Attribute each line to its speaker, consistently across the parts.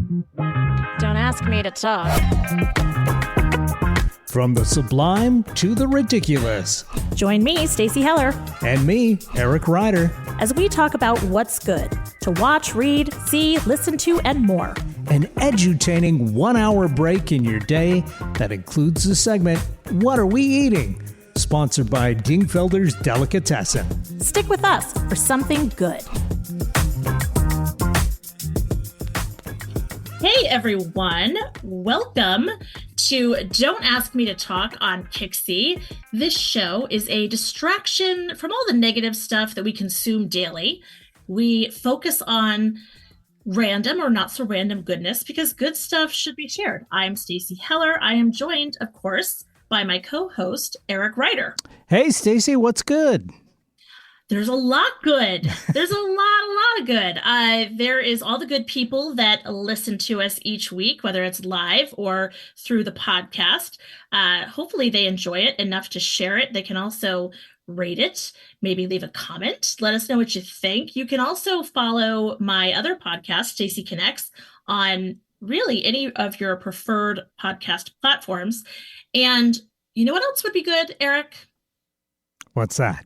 Speaker 1: Don't ask me to talk.
Speaker 2: From the sublime to the ridiculous.
Speaker 1: Join me, Stacey Heller,
Speaker 2: And me, Eric Ryder.
Speaker 1: as we talk about what's good to watch, read, see, listen to, and more.
Speaker 2: An edutaining 1-hour break in your day that includes the segment, What Are We Eating? Sponsored by Dingfelder's Delicatessen.
Speaker 1: Stick with us for something good. Hey everyone, welcome to Don't Ask Me to Talk on Pixie. This show is a distraction from all the negative stuff that we consume daily. We focus on random or not so random goodness because good stuff should be shared. I'm Stacey Heller. I am joined, of course, by my co-host, Eric Ryder.
Speaker 2: Hey, Stacey, what's good?
Speaker 1: There's a lot good. There's a lot of good. There is all the good people that listen to us each week, whether it's live or through the podcast. Hopefully they enjoy it enough to share it. They can also rate it, maybe leave a comment. Let us know what you think. You can also follow my other podcast, Stacey Connects, on really any of your preferred podcast platforms. And you know what else would be good, Eric?
Speaker 2: What's that?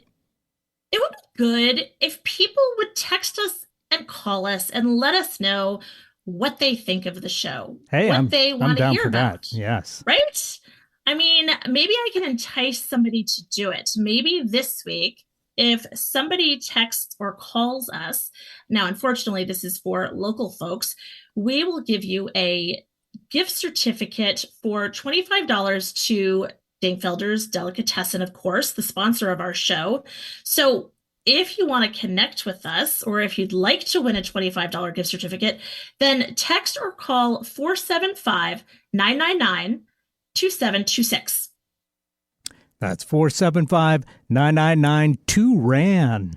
Speaker 1: It would be good if people would text us and call us and let us know what they think of the show.
Speaker 2: Hey,
Speaker 1: what they want to hear about.
Speaker 2: That. Yes.
Speaker 1: Right? I mean, maybe I can entice somebody to do it. Maybe this week, if somebody texts or calls us, now, unfortunately, this is for local folks, we will give you a gift certificate for $25 to Dingfelder's Delicatessen, of course, the sponsor of our show. So if you want to connect with us, or if you'd like to win a $25 gift certificate, then text or call 475-999-2726.
Speaker 2: That's 475-999-2RAN.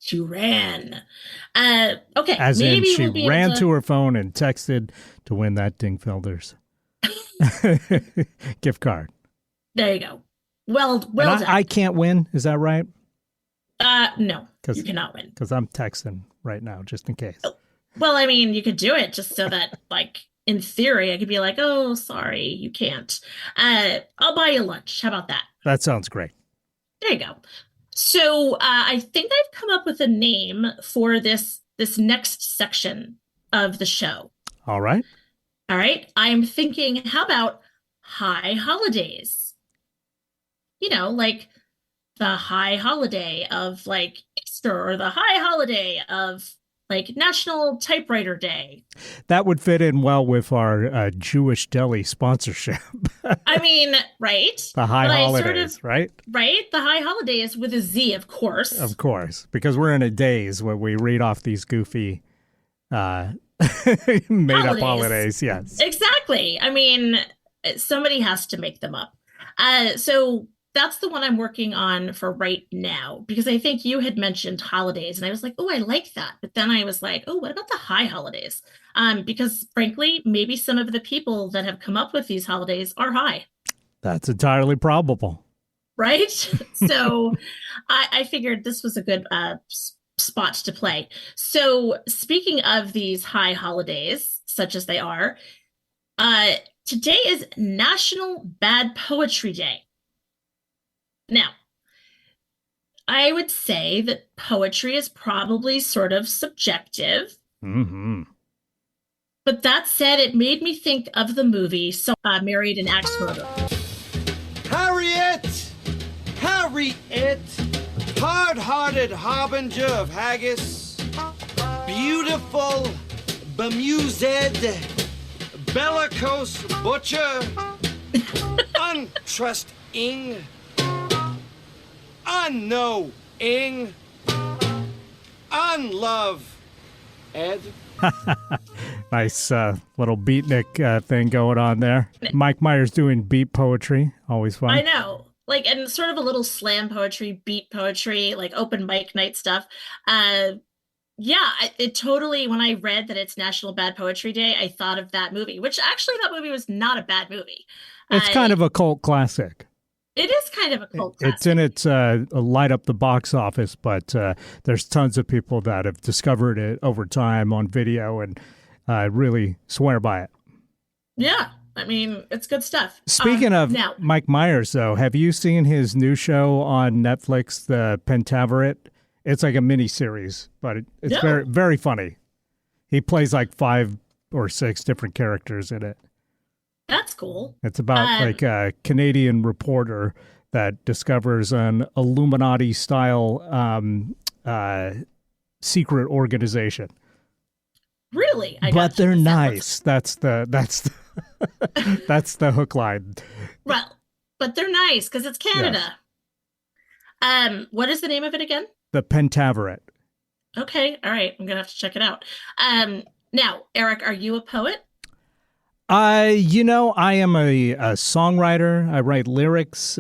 Speaker 1: Turan. Okay.
Speaker 2: As
Speaker 1: maybe
Speaker 2: in she ran to her phone and texted to win that Dingfelder's gift card.
Speaker 1: There you go. Well done.
Speaker 2: I can't win. Is that right?
Speaker 1: No, you cannot win.
Speaker 2: Because I'm texting right now, just in case.
Speaker 1: Well, I mean, you could do it just so that, like, in theory, I could be like, oh, sorry, you can't. I'll buy you lunch. How about that?
Speaker 2: That sounds great.
Speaker 1: There you go. So I think I've come up with a name for this next section of the show.
Speaker 2: All right.
Speaker 1: All right. I'm thinking, how about high holidays? You know, like the high holiday of like Easter, or the high holiday of like National Typewriter Day.
Speaker 2: That would fit in well with our Jewish deli sponsorship.
Speaker 1: I mean, right?
Speaker 2: The high holidays, right?
Speaker 1: Right? The high holidays with a Z, of course.
Speaker 2: Of course, because we're in a daze where we read off these goofy made-up holidays, yes.
Speaker 1: Exactly. I mean, somebody has to make them up. So that's the one I'm working on for right now, because I think you had mentioned holidays, and I was like, oh, I like that. But then I was like, oh, what about the high holidays? Because frankly, maybe some of the people that have come up with these holidays are high.
Speaker 2: That's entirely probable.
Speaker 1: Right? So I figured this was a good spot to play. So speaking of these high holidays, such as they are, today is National Bad Poetry Day. Now, I would say that poetry is probably sort of subjective.
Speaker 2: Mm-hmm.
Speaker 1: But that said, it made me think of the movie Married an Axe Murderer.
Speaker 3: Harriet! Harriet! Hard-hearted harbinger of haggis, beautiful, bemused, bellicose butcher, untrusting, unknowing, unlove, Ed.
Speaker 2: Nice little beatnik thing going on there. Mike Myers doing beat poetry, always fun.
Speaker 1: I know. Like, and sort of a little slam poetry, beat poetry, like open mic night stuff. Yeah, it totally, when I read that it's National Bad Poetry Day, I thought of that movie, which actually that movie was not a bad movie.
Speaker 2: It's kind of a cult classic.
Speaker 1: It is kind of a cult classic.
Speaker 2: It's in its light up the box office, but there's tons of people that have discovered it over time on video and I really swear by it.
Speaker 1: Yeah, I mean, it's good stuff.
Speaker 2: Speaking of
Speaker 1: now,
Speaker 2: Mike Myers, though, have you seen his new show on Netflix, The Pentaveret? It's like a mini series, but it's
Speaker 1: No.
Speaker 2: very, very funny. He plays like 5 or 6 different characters in it.
Speaker 1: that's cool.
Speaker 2: It's about like a Canadian reporter that discovers an Illuminati-style secret organization.
Speaker 1: Really, I
Speaker 2: But
Speaker 1: got you.
Speaker 2: they're
Speaker 1: That
Speaker 2: nice. That's the that's the hook line.
Speaker 1: Well, but they're nice because it's Canada. What is the name of it again?
Speaker 2: The Pentaveret.
Speaker 1: Okay, all right. I'm gonna have to check it out. Now, Eric, are you a poet?
Speaker 2: I am a songwriter. I write lyrics.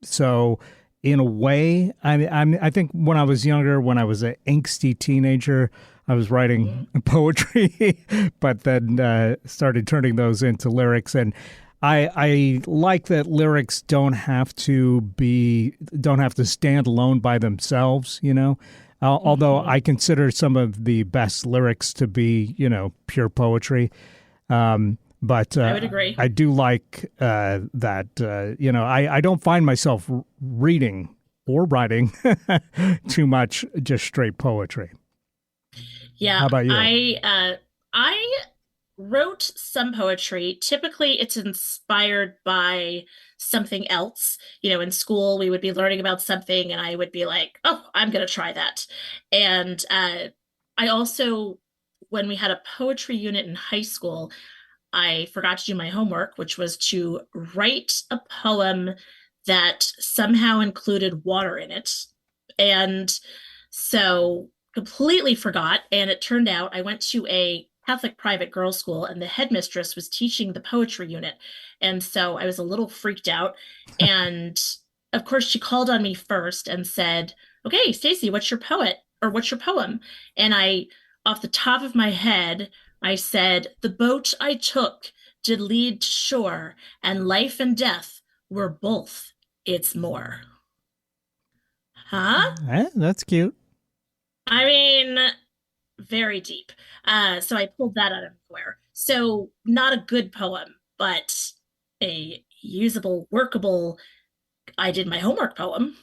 Speaker 2: So in a way, I think when I was younger, when I was an angsty teenager, I was writing poetry, but then started turning those into lyrics. And I like that lyrics don't have to stand alone by themselves, although I consider some of the best lyrics to be, pure poetry. But
Speaker 1: I would agree.
Speaker 2: I do like that, I don't find myself reading or writing too much just straight poetry.
Speaker 1: Yeah.
Speaker 2: How about you?
Speaker 1: I wrote some poetry. Typically, it's inspired by something else. In school, we would be learning about something, and I would be like, "Oh, I'm going to try that." And I also, when we had a poetry unit in high school, I forgot to do my homework, which was to write a poem that somehow included water in it. And so completely forgot. And it turned out I went to a Catholic private girls' school, and the headmistress was teaching the poetry unit. And so I was a little freaked out. And of course, she called on me first and said, "Okay, Stacy, what's your poem?" And I, off the top of my head, I said, "The boat I took did lead to shore, and life and death were both its more." Huh?
Speaker 2: That's cute.
Speaker 1: I mean, very deep. So I pulled that out of nowhere. So not a good poem, but a usable, workable, I did my homework poem.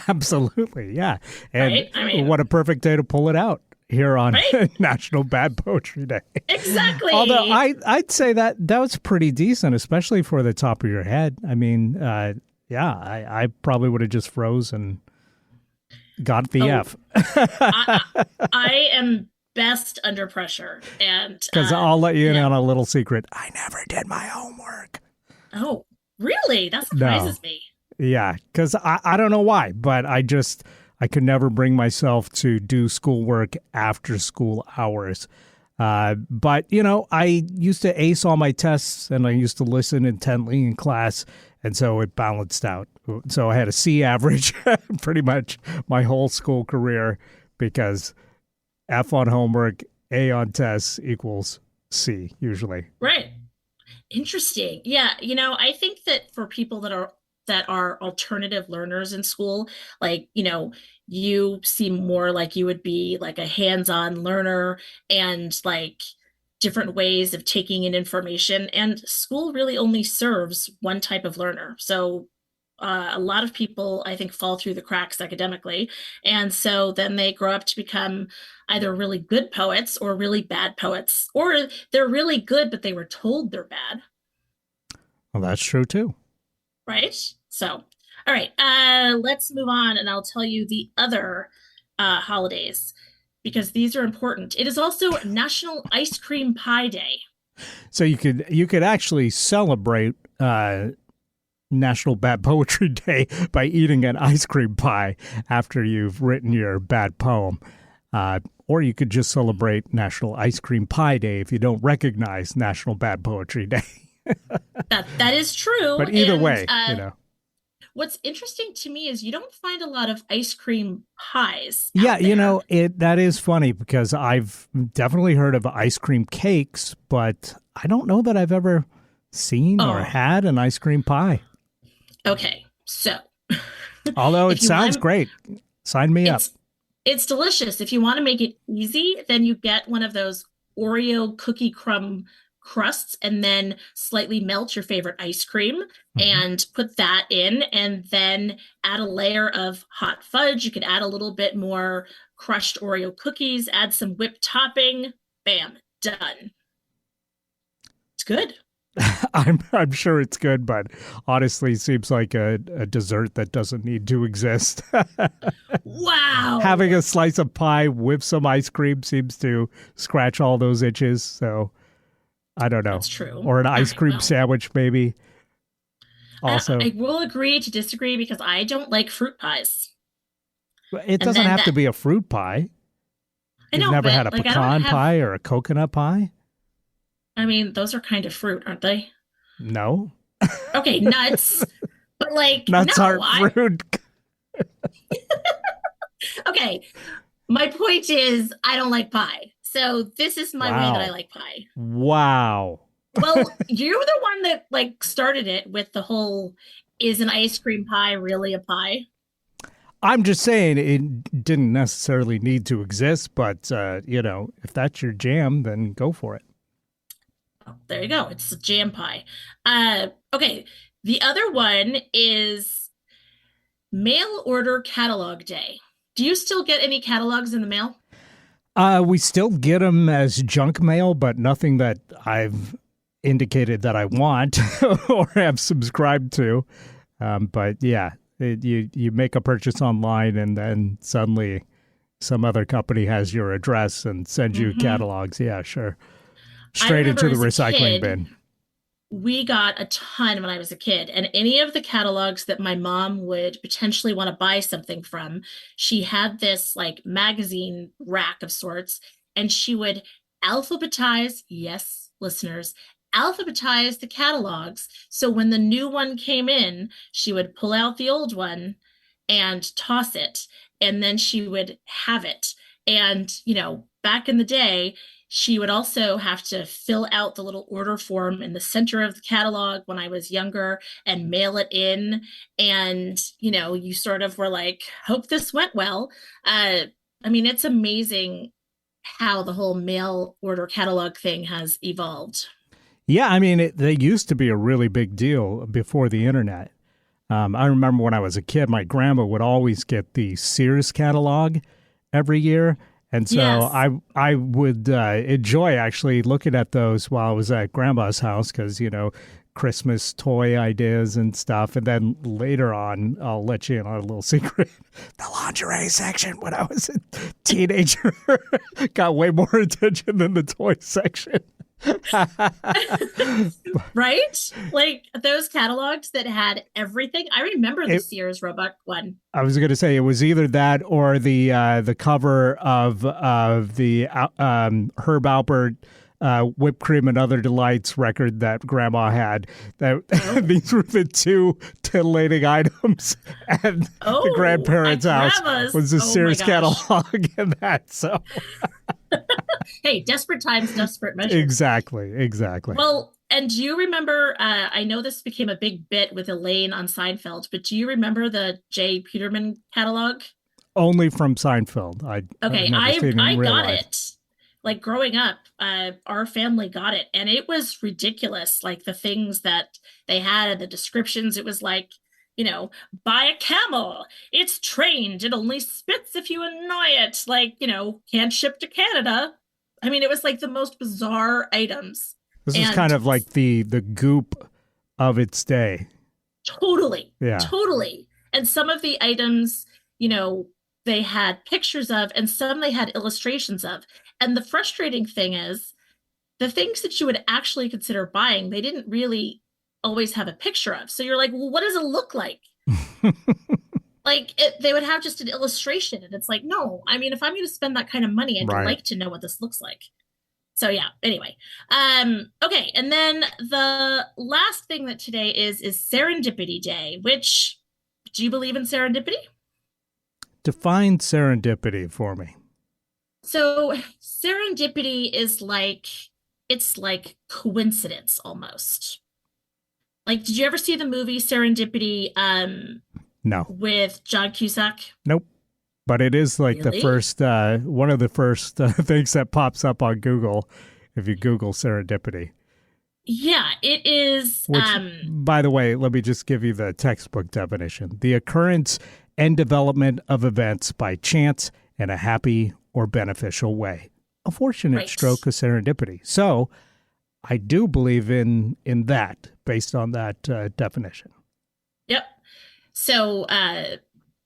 Speaker 2: Absolutely, yeah. And
Speaker 1: Right? I mean,
Speaker 2: what a perfect day to pull it out here on
Speaker 1: right?
Speaker 2: National Bad Poetry Day.
Speaker 1: Exactly.
Speaker 2: Although I'd say that was pretty decent, especially for the top of your head. I mean, I probably would have just froze and got the F.
Speaker 1: I am best under pressure, and
Speaker 2: Because I'll let you in on a little secret. I never did my homework.
Speaker 1: oh, really? That surprises me.
Speaker 2: Yeah, because I don't know why, but I could never bring myself to do schoolwork after school hours. But, I used to ace all my tests, and I used to listen intently in class, and so it balanced out. So I had a C average pretty much my whole school career, because F on homework, A on tests equals C, usually.
Speaker 1: Right. Interesting. Yeah, I think that for people that are alternative learners in school, like, you seem more like you would be like a hands-on learner, and like different ways of taking in information, and school really only serves one type of learner. So a lot of people, I think, fall through the cracks academically, and so then they grow up to become either really good poets or really bad poets, or they're really good but they were told they're bad.
Speaker 2: Well, that's true too.
Speaker 1: Right? So, all right, let's move on, and I'll tell you the other holidays, because these are important. It is also National Ice Cream Pie Day.
Speaker 2: So you could actually celebrate National Bad Poetry Day by eating an ice cream pie after you've written your bad poem. Or you could just celebrate National Ice Cream Pie Day if you don't recognize National Bad Poetry Day.
Speaker 1: That is true.
Speaker 2: But either way,
Speaker 1: What's interesting to me is you don't find a lot of ice cream pies.
Speaker 2: Yeah,
Speaker 1: there.
Speaker 2: that is funny, because I've definitely heard of ice cream cakes, but I don't know that I've ever seen or had an ice cream pie.
Speaker 1: Okay, so.
Speaker 2: Although it sounds great. Sign me up.
Speaker 1: It's delicious. If you want to make it easy, then you get one of those Oreo cookie crumb crusts and then slightly melt your favorite ice cream
Speaker 2: Mhm.
Speaker 1: and put that in, and then add a layer of hot fudge. You could add a little bit more crushed Oreo cookies, add some whipped topping. Bam, done. It's good.
Speaker 2: I'm sure it's good, but honestly, seems like a dessert that doesn't need to exist.
Speaker 1: Wow.
Speaker 2: Having a slice of pie with some ice cream seems to scratch all those itches. So I don't know.
Speaker 1: That's true.
Speaker 2: Or an
Speaker 1: All
Speaker 2: ice
Speaker 1: right,
Speaker 2: cream
Speaker 1: well,
Speaker 2: sandwich, maybe. Also,
Speaker 1: I will agree to disagree because I don't like fruit pies.
Speaker 2: it
Speaker 1: And
Speaker 2: doesn't
Speaker 1: then
Speaker 2: have to
Speaker 1: that
Speaker 2: be a fruit pie.
Speaker 1: I
Speaker 2: You've
Speaker 1: know,
Speaker 2: never
Speaker 1: but
Speaker 2: had a
Speaker 1: like I don't
Speaker 2: pecan
Speaker 1: have
Speaker 2: pie or a coconut pie?
Speaker 1: I mean, those are kind of fruit, aren't they?
Speaker 2: No.
Speaker 1: Okay, nuts. But like,
Speaker 2: Nuts
Speaker 1: no,
Speaker 2: aren't fruit.
Speaker 1: okay. My point is I don't like pie. So this is my way that I
Speaker 2: Wow.
Speaker 1: like pie.
Speaker 2: Wow.
Speaker 1: Well, you're the one that like started it with the whole is an ice cream pie really a pie?
Speaker 2: I'm just saying it didn't necessarily need to exist, but if that's your jam, then go for it.
Speaker 1: Oh, there you go. It's a jam pie. Okay. The other one is mail order catalog day. Do you still get any catalogs in the mail?
Speaker 2: We still get them as junk mail, but nothing that I've indicated that I want or have subscribed to. But yeah, you make a purchase online, and then suddenly some other company has your address and sends you
Speaker 1: Mm-hmm.
Speaker 2: catalogs. Yeah, sure.
Speaker 1: I
Speaker 2: Straight into
Speaker 1: remember
Speaker 2: the
Speaker 1: as a
Speaker 2: recycling
Speaker 1: kid,
Speaker 2: bin.
Speaker 1: we got a ton when I was a kid, and any of the catalogs that my mom would potentially want to buy something from, she had this like magazine rack of sorts, and she would alphabetize, yes, listeners, alphabetize the catalogs. So when the new one came in, she would pull out the old one and toss it, and then she would have it. And, back in the day, she would also have to fill out the little order form in the center of the catalog when I was younger and mail it in. And, you sort of were like, hope this went well. I mean, it's amazing how the whole mail order catalog thing has evolved.
Speaker 2: Yeah, I mean, they used to be a really big deal before the internet. I remember when I was a kid, my grandma would always get the Sears catalog every year. And so
Speaker 1: Yes.
Speaker 2: I would enjoy actually looking at those while I was at grandma's house because, Christmas toy ideas and stuff. And then later on, I'll let you in on a little secret. The lingerie section when I was a teenager got way more attention than the toy section.
Speaker 1: Right? Like those catalogs that had everything. I remember the
Speaker 2: It,
Speaker 1: Sears Roebuck one.
Speaker 2: I was going to say it was either that or the cover of the Herb Alpert whipped cream and other delights record that Grandma had. That
Speaker 1: Oh,
Speaker 2: these were the two titillating items at the grandparents'
Speaker 1: at
Speaker 2: house
Speaker 1: grandma's.
Speaker 2: was the
Speaker 1: Oh my
Speaker 2: Sears
Speaker 1: gosh.
Speaker 2: catalog and that. So
Speaker 1: Hey, desperate times, desperate measures.
Speaker 2: exactly.
Speaker 1: Well, and do you remember? I know this became a big bit with Elaine on Seinfeld, but do you remember the Jay Peterman catalog?
Speaker 2: Only from Seinfeld. I've
Speaker 1: Okay,
Speaker 2: never
Speaker 1: I
Speaker 2: seen it
Speaker 1: I
Speaker 2: in real
Speaker 1: got
Speaker 2: life.
Speaker 1: it. Like growing up, our family got it, and it was ridiculous. Like the things that they had and the descriptions, it was like, buy a camel. It's trained. It only spits if you annoy it. Like, can't ship to Canada. I mean, it was like the most bizarre items.
Speaker 2: This is kind
Speaker 1: And
Speaker 2: of like the goop of its day.
Speaker 1: totally,
Speaker 2: Yeah.
Speaker 1: totally. And some of the items, you know, they had pictures of, and some they had illustrations of. And the frustrating thing is, the things that you would actually consider buying, they didn't really always have a picture of. So you're like, well, what does it look like? Like they would have just an illustration, and it's like, no, I mean, if I'm going to spend that kind of money, I'd
Speaker 2: Right.
Speaker 1: like to know what this looks like. So yeah, anyway. Okay, and then the last thing that today is Serendipity Day, which, do you believe in serendipity?
Speaker 2: Define serendipity for me.
Speaker 1: So serendipity is like, it's like coincidence almost. Like, did you ever see the movie Serendipity
Speaker 2: No.
Speaker 1: with John Cusack?
Speaker 2: Nope. But it is like the
Speaker 1: Really?
Speaker 2: first, one of the first things that pops up on Google if you Google serendipity.
Speaker 1: Yeah, it is.
Speaker 2: Which, by the way, let me just give you the textbook definition: the occurrence and development of events by chance in a happy or beneficial way. A fortunate
Speaker 1: Right.
Speaker 2: stroke of serendipity. So I do believe in that based on that definition.
Speaker 1: Yep. So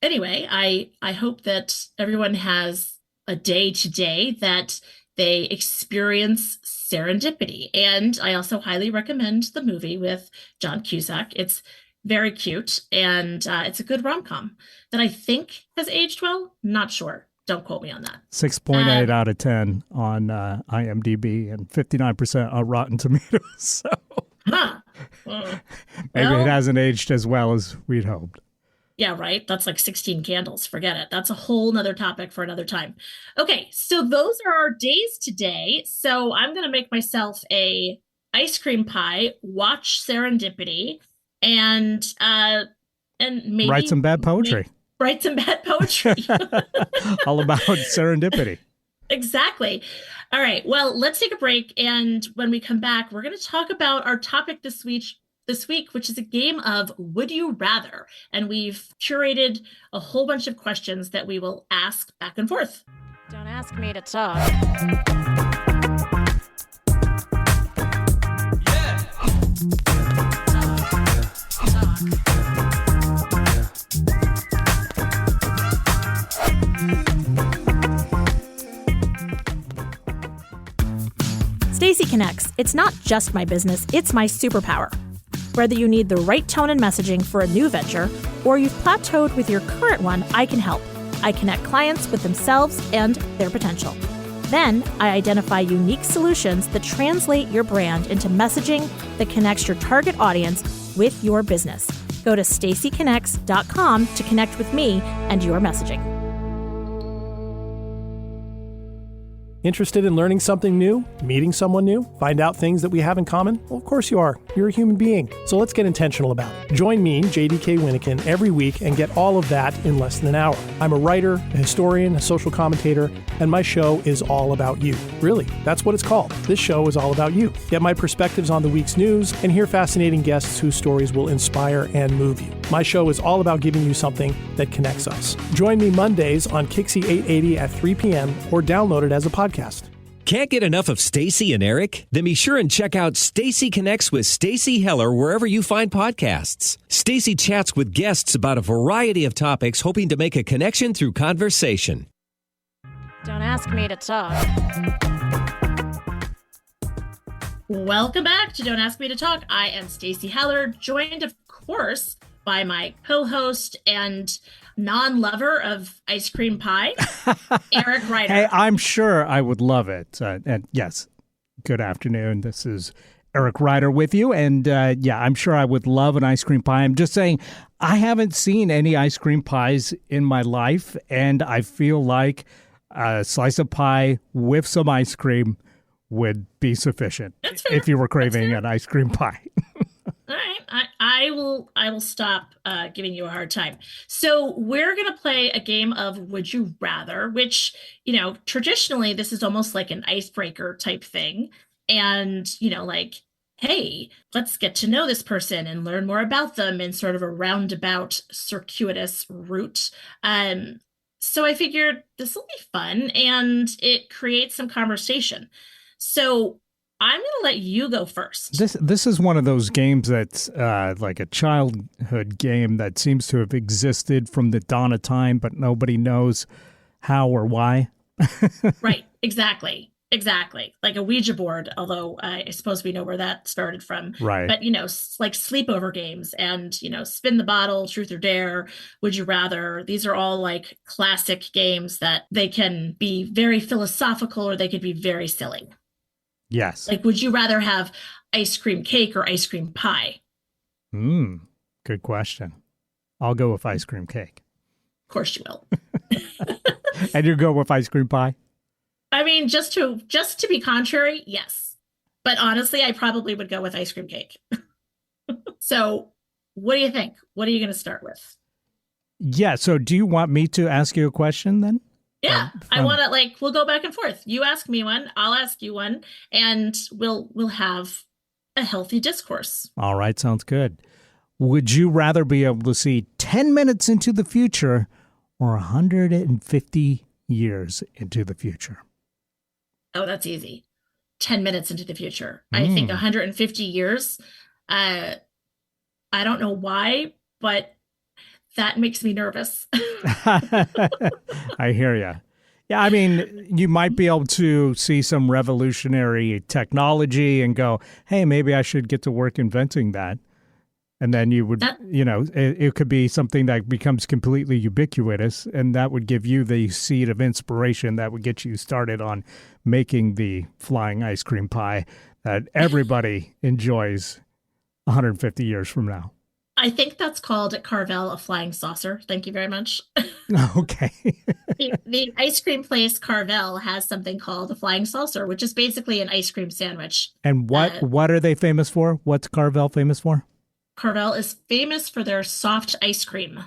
Speaker 1: anyway, I hope that everyone has a day today that they experience serendipity. And I also highly recommend the movie with John Cusack. It's very cute, and it's a good rom-com that I think has aged well. Not sure. Don't quote me on that.
Speaker 2: 6.8 out of 10 on IMDb and 59% on Rotten Tomatoes. So
Speaker 1: Huh.
Speaker 2: maybe
Speaker 1: Well,
Speaker 2: it hasn't aged as well as we'd hoped.
Speaker 1: yeah, right. That's like 16 candles. Forget it. That's a whole nother topic for another time. Okay, so those are our days today. So I'm gonna make myself a ice cream pie, watch Serendipity, and maybe
Speaker 2: Write some bad poetry.
Speaker 1: write some bad poetry.
Speaker 2: All about serendipity.
Speaker 1: Exactly. All right. Well, let's take a break, and when we come back, we're going to talk about our topic this week, which is a game of Would You Rather, and we've curated a whole bunch of questions that we will ask back and forth.
Speaker 4: Don't ask me to talk. Stacy Connects. It's not just my business, it's my superpower. Whether you need the right tone and messaging for a new venture, or you've plateaued with your current one, I can help. I connect clients with themselves and their potential. Then, I identify unique solutions that translate your brand into messaging that connects your target audience with your business. Go to stacyconnects.com to connect with me and your messaging.
Speaker 5: Interested in learning something new? Meeting someone new? Find out things that we have in common? Well, of course you are. You're a human being. So let's get intentional about it. Join me, JDK Winnikin, every week and get all of that in less than an hour. I'm a writer, a historian, a social commentator, and my show is all about you. Really, that's what it's called. This show is all about you. Get my perspectives on the week's news and hear fascinating guests whose stories will inspire and move you. My show is all about giving you something that connects us. Join me Mondays on Kixie 880 at 3 p.m. or download it as a podcast.
Speaker 6: Can't get enough of Stacy and Eric? Then be sure and check out Stacy Connects with Stacy Heller wherever you find podcasts. Stacy chats with guests about a variety of topics, hoping to make a connection through conversation.
Speaker 4: Don't ask me to talk.
Speaker 1: Welcome back to Don't Ask Me to Talk. I am Stacy Heller, joined, of course, by my co-host and non-lover of ice cream pie, Eric Ryder.
Speaker 2: Hey, I'm sure I would love it. And yes, good afternoon. This is Eric Ryder with you. And yeah, I'm sure I would love an ice cream pie. I'm just saying, I haven't seen any ice cream pies in my life. And I feel like a slice of pie with some ice cream would be sufficient
Speaker 1: That's fair.
Speaker 2: if you were craving
Speaker 1: fair.
Speaker 2: an ice cream pie.
Speaker 1: All right, I will stop giving you a hard time. So we're gonna play a game of Would You Rather, which, you know, traditionally this is almost like an icebreaker type thing, and like, hey, let's get to know this person and learn more about them in sort of a roundabout, circuitous route. So I figured this will be fun and it creates some conversation. So I'm going to let you go first.
Speaker 2: This is one of those games that's like a childhood game that seems to have existed from the dawn of time, but nobody knows how or why.
Speaker 1: Right. Exactly. Like a Ouija board, although I suppose we know where that started from.
Speaker 2: Right.
Speaker 1: But, like sleepover games and, spin the bottle, truth or dare, would you rather? These are all like classic games that they can be very philosophical or they could be very silly.
Speaker 2: Yes.
Speaker 1: Like, would you rather have ice cream cake or ice cream pie?
Speaker 2: Good question. I'll go with ice cream cake.
Speaker 1: Of course you will.
Speaker 2: And you go with ice cream pie?
Speaker 1: I mean, just to be contrary, yes. But honestly, I probably would go with ice cream cake. So what do you think? What are you going to start with?
Speaker 2: Yeah. So do you want me to ask you a question then?
Speaker 1: Yeah, I want to we'll go back and forth. You ask me one, I'll ask you one, and we'll have a healthy discourse.
Speaker 2: All right. Sounds good. Would you rather be able to see 10 minutes into the future or 150 years into the future?
Speaker 1: Oh, that's easy. 10 minutes into the future. I think 150 years. I don't know why, but that makes me nervous.
Speaker 2: I hear you. Yeah, I mean, you might be able to see some revolutionary technology and go, hey, maybe I should get to work inventing that. And then you would, it could be something that becomes completely ubiquitous, and that would give you the seed of inspiration that would get you started on making the flying ice cream pie that everybody enjoys 150 years from now.
Speaker 1: I think that's called at Carvel a flying saucer. Thank you very much.
Speaker 2: Okay.
Speaker 1: the ice cream place Carvel has something called a flying saucer, which is basically an ice cream sandwich.
Speaker 2: And what are they famous for? What's Carvel famous for?
Speaker 1: Carvel is famous for their soft ice cream.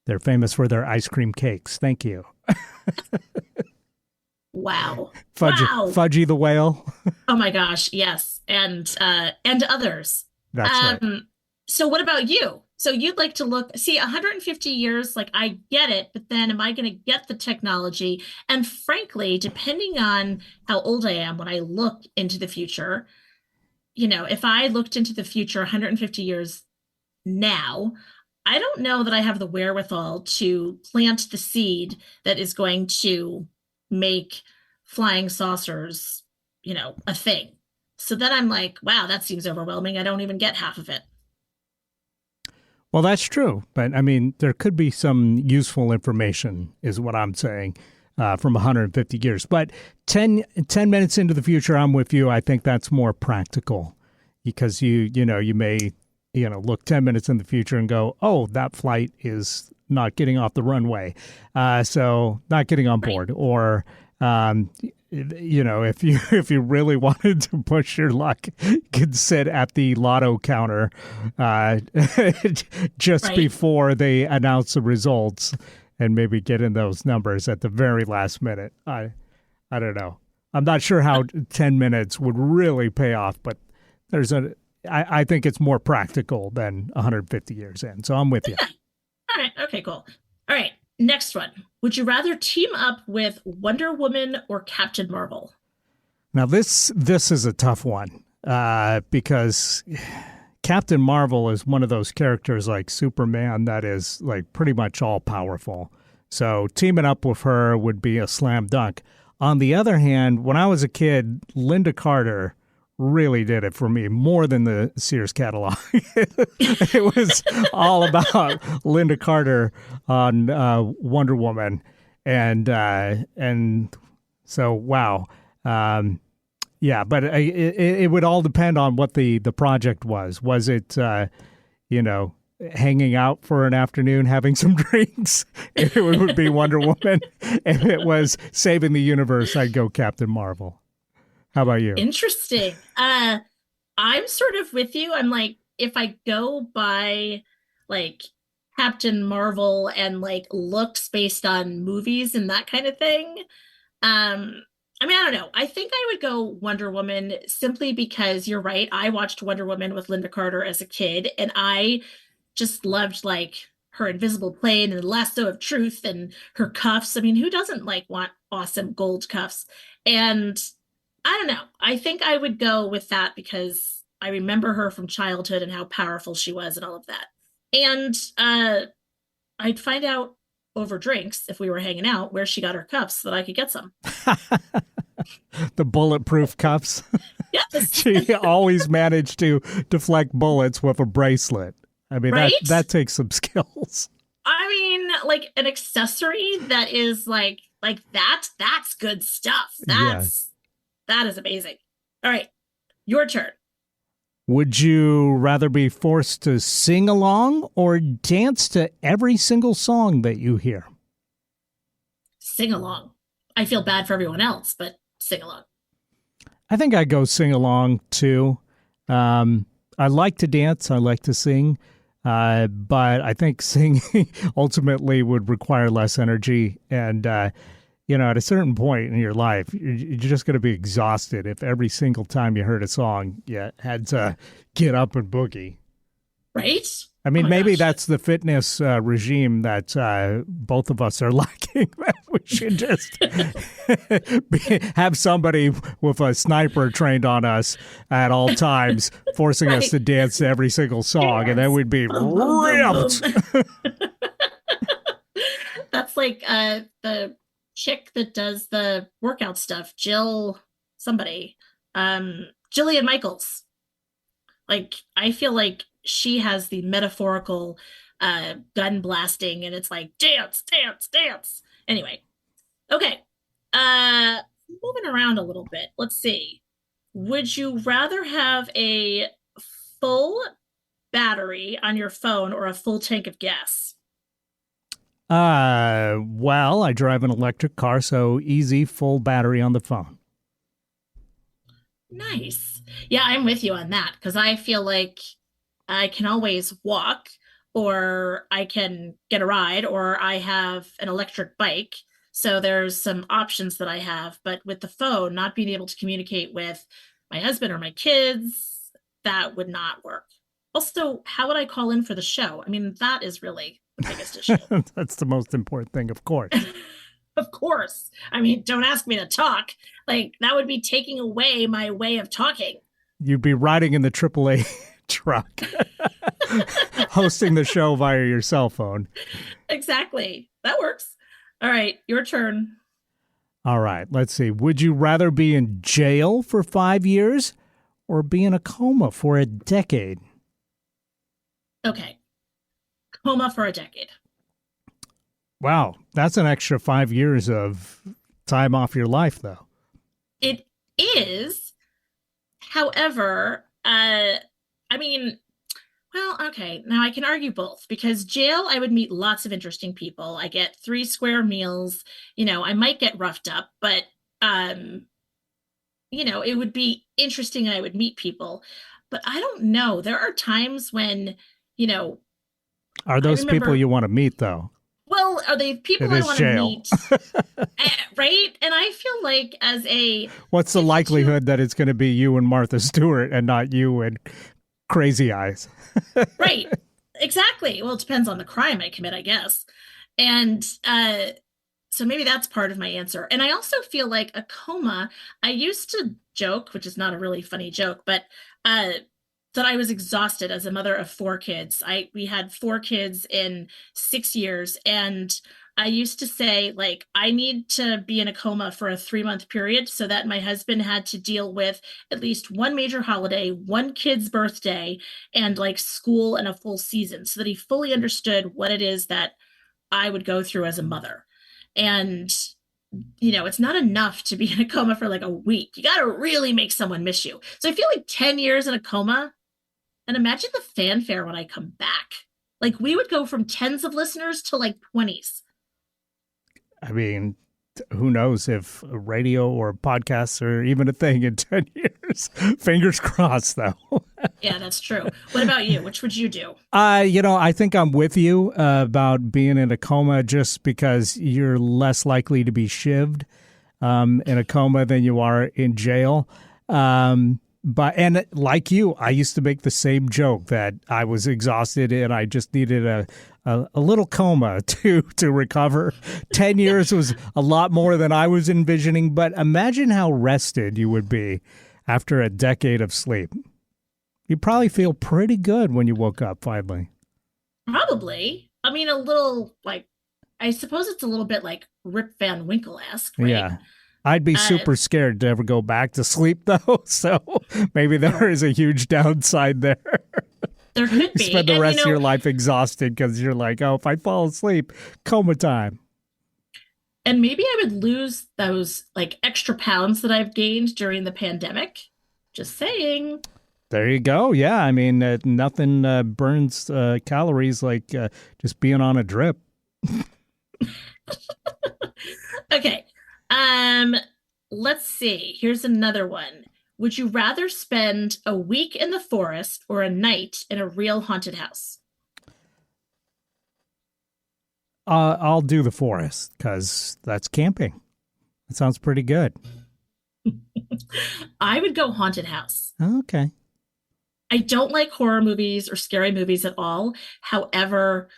Speaker 2: They're famous for their ice cream cakes. Thank you.
Speaker 1: Wow.
Speaker 2: Fudgy the Whale.
Speaker 1: Oh my gosh, yes. And others.
Speaker 2: That's right.
Speaker 1: So what about you? So you'd like to see 150 years, I get it, but then am I going to get the technology? And frankly, depending on how old I am when I look into the future, if I looked into the future 150 years now, I don't know that I have the wherewithal to plant the seed that is going to make flying saucers, a thing. So then I'm like, wow, that seems overwhelming. I don't even get half of it.
Speaker 2: Well, that's true. But I mean, there could be some useful information is what I'm saying from 150 years. But 10 minutes into the future, I'm with you. I think that's more practical because you may, look 10 minutes in the future and go, oh, that flight is not getting off the runway. So not getting on board.
Speaker 1: Right.
Speaker 2: Or, if you really wanted to push your luck, you could sit at the lotto counter just
Speaker 1: right.
Speaker 2: before they announce the results and maybe get in those numbers at the very last minute. I don't know. I'm not sure how 10 minutes would really pay off, but I think it's more practical than 150 years in. So I'm with you.
Speaker 1: All right. Okay, cool. All right. Next one. Would you rather team up with Wonder Woman or Captain Marvel?
Speaker 2: Now, this is a tough one because Captain Marvel is one of those characters like Superman that is pretty much all powerful. So teaming up with her would be a slam dunk. On the other hand, when I was a kid, Linda Carter really did it for me more than the Sears catalog. It was all about Linda Carter on Wonder Woman, and so wow, yeah. But it would all depend on what the project was. Was it hanging out for an afternoon, having some drinks? It would be Wonder Woman. If it was saving the universe, I'd go Captain Marvel. How about you?
Speaker 1: Interesting. I'm sort of with you. I'm if I go by Captain Marvel and looks based on movies and that kind of thing. I don't know. I think I would go Wonder Woman simply because you're right. I watched Wonder Woman with Linda Carter as a kid, and I just loved her invisible plane and the lasso of truth and her cuffs. I mean, who doesn't want awesome gold cuffs? And I don't know. I think I would go with that because I remember her from childhood and how powerful she was and all of that. And I'd find out over drinks if we were hanging out where she got her cuffs so that I could get some.
Speaker 2: The bulletproof cuffs.
Speaker 1: Yes.
Speaker 2: She always managed to deflect bullets with a bracelet. I mean,
Speaker 1: right?
Speaker 2: that takes some skills.
Speaker 1: I mean, an accessory that is like that's good stuff. That is amazing. All right, your turn.
Speaker 2: Would you rather be forced to sing along or dance to every single song that you hear?
Speaker 1: Sing along. I feel bad for everyone else, but sing along.
Speaker 2: I think I'd go sing along too. I like to dance. I like to sing. But I think singing ultimately would require less energy. And, at a certain point in your life, you're just going to be exhausted if every single time you heard a song, you had to get up and boogie.
Speaker 1: Right?
Speaker 2: I mean,
Speaker 1: Oh my
Speaker 2: maybe
Speaker 1: gosh.
Speaker 2: that's the fitness regime that both of us are lacking. That we should just have somebody with a sniper trained on us at all times, forcing us
Speaker 1: Right.
Speaker 2: to dance to every single song, and then we'd be ripped.
Speaker 1: That's like the chick that does the workout stuff, Jillian Michaels. Like, I feel like she has the metaphorical gun blasting, and it's like dance, dance, dance. Anyway, okay. Moving around a little bit. Let's see. Would you rather have a full battery on your phone or a full tank of gas?
Speaker 2: Well, I drive an electric car, so easy, full battery on the phone.
Speaker 1: Nice. Yeah, I'm with you on that because I feel like I can always walk, or I can get a ride, or I have an electric bike. So there's some options that I have. But with the phone, not being able to communicate with my husband or my kids, that would not work. Also, how would I call in for the show? I mean, that is really the biggest issue.
Speaker 2: That's the most important thing, of course.
Speaker 1: Of course. I mean, don't ask me to talk. Like, that would be taking away my way of talking.
Speaker 2: You'd be riding in the AAA truck, hosting the show via your cell phone.
Speaker 1: Exactly. That works. All right, your turn.
Speaker 2: All right, let's see. Would you rather be in jail for 5 years or be in a coma for a decade?
Speaker 1: Okay. Coma for a decade.
Speaker 2: Wow, that's an extra 5 years of time off your life, though.
Speaker 1: It is. However, well, okay. Now I can argue both because jail, I would meet lots of interesting people. I get 3 square meals. I might get roughed up, but it would be interesting and I would meet people. But I don't know. There are times when,
Speaker 2: Are those people you want to meet, though?
Speaker 1: well, are they people
Speaker 2: It
Speaker 1: I
Speaker 2: is
Speaker 1: want to
Speaker 2: jail.
Speaker 1: meet? Right? And I feel like as a
Speaker 2: What's the likelihood that it's going to be you and Martha Stewart and not you and Crazy Eyes?
Speaker 1: right. Exactly. Well, it depends on the crime I commit, I guess. And so maybe that's part of my answer. And I also feel like a coma, I used to joke, which is not a really funny joke, but that I was exhausted as a mother of 4 kids. We had 4 kids in 6 years, and I used to say, like, I need to be in a coma for a 3-month period so that my husband had to deal with at least 1 major holiday, 1 kid's birthday, and like school and a full season so that he fully understood what it is that I would go through as a mother. And, it's not enough to be in a coma for like a week. You got to really make someone miss you. So I feel like 10 years in a coma, and imagine the fanfare when I come back. Like, we would go from tens of listeners to like 20s.
Speaker 2: I mean, who knows if radio or podcasts are even a thing in 10 years. Fingers crossed, though.
Speaker 1: Yeah, that's true. What about you? Which would you do?
Speaker 2: I think I'm with you about being in a coma just because you're less likely to be shivved in a coma than you are in jail. And like you, I used to make the same joke that I was exhausted and I just needed a little coma to recover. 10 years was a lot more than I was envisioning, but imagine how rested you would be after a decade of sleep. You'd probably feel pretty good when you woke up finally.
Speaker 1: Probably. I mean, a little like, I suppose it's a little bit like Rip Van Winkle-esque, right?
Speaker 2: Yeah. I'd be super scared to ever go back to sleep, though. So maybe there is a huge downside there.
Speaker 1: There could be.
Speaker 2: Spend the
Speaker 1: And,
Speaker 2: rest of your life exhausted because you're like, oh, if I fall asleep, coma time.
Speaker 1: And maybe I would lose those like extra pounds that I've gained during the pandemic. Just saying.
Speaker 2: There you go. Yeah, I mean, nothing burns calories like just being on a drip.
Speaker 1: Okay. Let's see. Here's another one. Would you rather spend a week in the forest or a night in a real haunted house?
Speaker 2: I'll do the forest because that's camping. It sounds pretty good.
Speaker 1: I would go haunted house.
Speaker 2: Okay.
Speaker 1: I don't like horror movies or scary movies at all. However,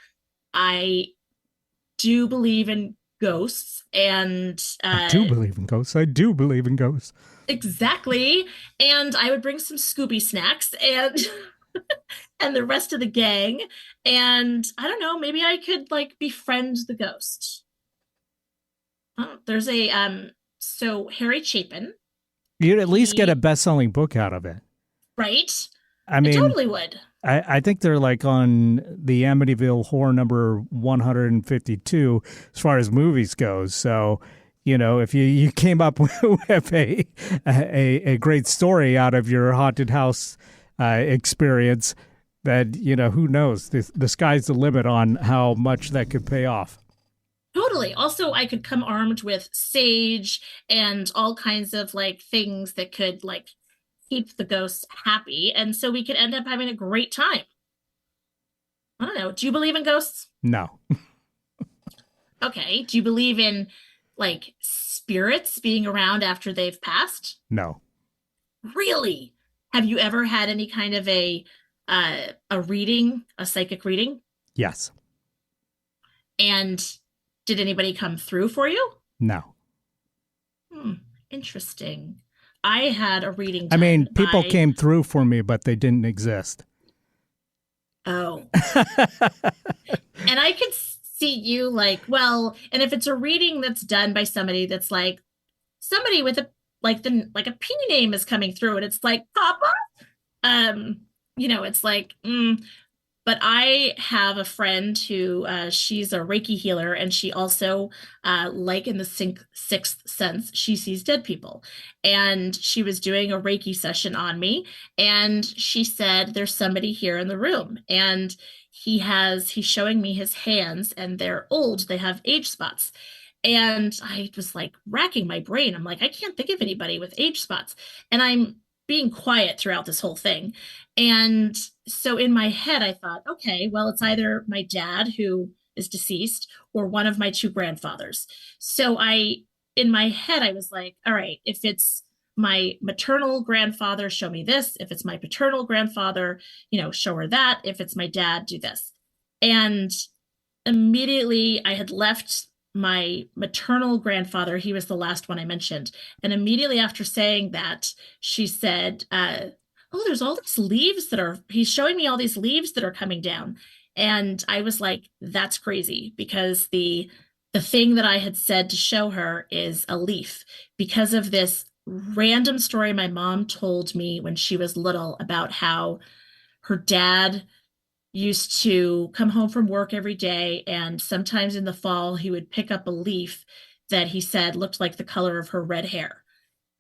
Speaker 1: I do believe in ghosts and
Speaker 2: I do believe in ghosts. I do believe in ghosts.
Speaker 1: exactly. And I would bring some Scooby snacks and and the rest of the gang. And I don't know, maybe I could like befriend the ghost. Oh, there's a so Harry Chapin,
Speaker 2: You'd at least get a best-selling book out of it.
Speaker 1: right?
Speaker 2: I mean,
Speaker 1: totally would.
Speaker 2: I think they're like on the Amityville Horror number 152 as far as movies goes. So, you know, if you came up with a great story out of your haunted house experience, that, you know, who knows? The sky's the limit on how much that could pay off.
Speaker 1: Totally. Also, I could come armed with sage and all kinds of like things that could like keep the ghosts happy. And so we could end up having a great time. I don't know. Do you believe in ghosts?
Speaker 2: No.
Speaker 1: Okay. Do you believe in like spirits being around after they've passed?
Speaker 2: No.
Speaker 1: Really? Have you ever had any kind of a reading, a psychic reading?
Speaker 2: Yes.
Speaker 1: And did anybody come through for you?
Speaker 2: No.
Speaker 1: Interesting. I had a reading
Speaker 2: I mean,
Speaker 1: done
Speaker 2: people
Speaker 1: by-
Speaker 2: came through for me, but they didn't exist.
Speaker 1: Oh. And I could see you like, well, and if it's a reading that's done by somebody that's like somebody with a like a P name is coming through and it's like Papa, you know, it's like but I have a friend who she's a Reiki healer, and she also like in the sixth sense, she sees dead people. And she was doing a Reiki session on me, and she said there's somebody here in the room, and he's showing me his hands, and they're old, they have age spots. And I was like racking my brain. I'm like, I can't think of anybody with age spots. And I'm being quiet throughout this whole thing. And so in my head, I thought, okay, well, it's either my dad who is deceased or one of my two grandfathers. So in my head, I was like, all right, if it's my maternal grandfather, show me this. If it's my paternal grandfather, you know, show her that. If it's my dad, do this. And immediately I had left my maternal grandfather. He was the last one I mentioned. And immediately after saying that, she said, oh, there's all these leaves he's showing me all these leaves that are coming down. And I was like, that's crazy, because the thing that I had said to show her is a leaf, because of this random story my mom told me when she was little about how her dad used to come home from work every day, and sometimes in the fall he would pick up a leaf that he said looked like the color of her red hair.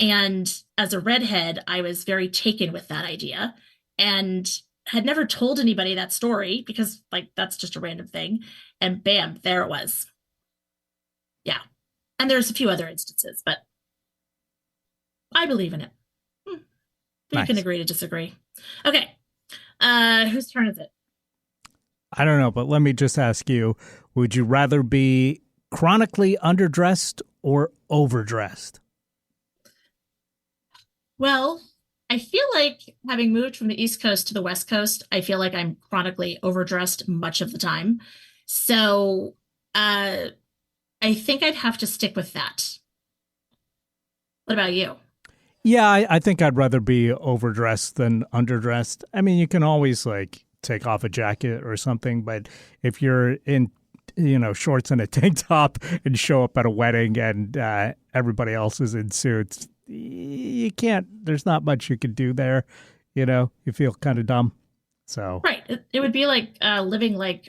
Speaker 1: And as a redhead, I was very taken with that idea and had never told anybody that story because like that's just a random thing. And bam, there it was. Yeah. And there's a few other instances, but I believe in it. We
Speaker 2: Nice.
Speaker 1: can agree to disagree. Okay. Whose turn is it?
Speaker 2: I don't know, but let me just ask you, would you rather be chronically underdressed or overdressed?
Speaker 1: Well, I feel like having moved from the East Coast to the West Coast, I feel like I'm chronically overdressed much of the time. So I think I'd have to stick with that. What about you?
Speaker 2: Yeah, I think I'd rather be overdressed than underdressed. I mean, you can always like take off a jacket or something, but if you're in, you know, shorts and a tank top and show up at a wedding and everybody else is in suits, you can't, there's not much you can do there. You know, you feel kind of dumb. So,
Speaker 1: Right. It would be like living like